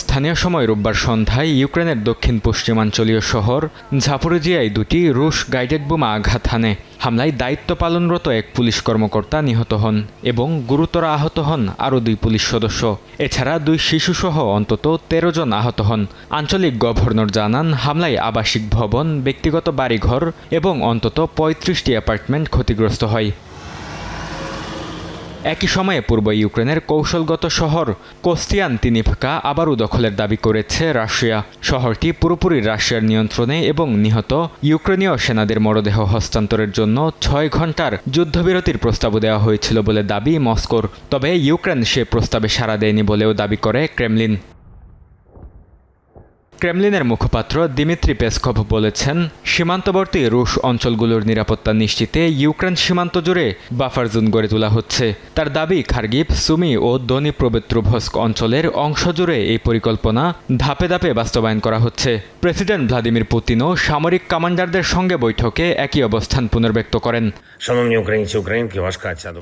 স্থানীয় সময় রোববার সন্ধ্যায় ইউক্রেনের দক্ষিণ পশ্চিমাঞ্চলীয় শহর ঝাপোরিজিয়ায় দুটি রুশ গাইডেড বোমা আঘাত হানে। হামলায় দায়িত্ব পালনরত এক পুলিশ কর্মকর্তা নিহত হন এবং গুরুতর আহত হন আরও 2 পুলিশ সদস্য। এছাড়া 2 শিশুসহ অন্তত 13 জন আহত হন। আঞ্চলিক গভর্নর জানান, হামলায় আবাসিক ভবন, ব্যক্তিগত বাড়িঘর এবং অন্তত 35টি অ্যাপার্টমেন্ট ক্ষতিগ্রস্ত হয়। একই সময়ে পূর্ব ইউক্রেনের কৌশলগত শহর কোস্তিয়ান্তিনিভকা আবারও দখলের দাবি করেছে রাশিয়া। শহরটি পুরোপুরি রাশিয়ার নিয়ন্ত্রণে এবং নিহত ইউক্রেনীয় সেনাদের মরদেহ হস্তান্তরের জন্য 6 ঘণ্টার যুদ্ধবিরতির প্রস্তাবও দেওয়া হয়েছিল বলে দাবি মস্কোর। তবে ইউক্রেন সে প্রস্তাবে সাড়া দেয়নি বলেও দাবি করে ক্রেমলিন। ক্রেমলিনের মুখপাত্র দিমিত্রি পেসকভ বলেছেন, সীমান্তবর্তী রুশ অঞ্চলগুলোর নিরাপত্তা নিশ্চিতে ইউক্রেন সীমান্ত জুড়ে বাফার জোন গড়ে তোলা হচ্ছে। তার দাবি, খার্কিভ, সুমি ও দনিপ্রোপেট্রোভস্ক অঞ্চলের অংশ জুড়ে এই পরিকল্পনা ধাপে ধাপে বাস্তবায়ন করা হচ্ছে। প্রেসিডেন্ট ভ্লাদিমির পুতিনও সামরিক কমান্ডারদের সঙ্গে বৈঠকে একই অবস্থান পুনর্ব্যক্ত করেন।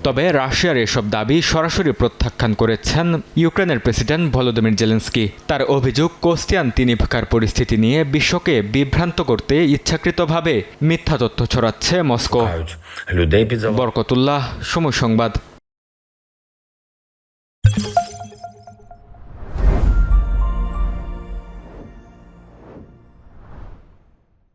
তবে রাশিয়ার এসব দাবি সরাসরি প্রত্যাখ্যান করেছেন ইউক্রেনের প্রেসিডেন্ট ভলোদিমির জেলেনস্কি। তার অভিযোগ, কোস্তিয়ান্তিনিভকার পরিস্থিতি নিয়ে বিশ্বকে বিভ্রান্ত করতে ইচ্ছাকৃতভাবে মিথ্যা তথ্য ছড়াচ্ছে মস্কো। বরকতুল্লাহ, সময় সংবাদ।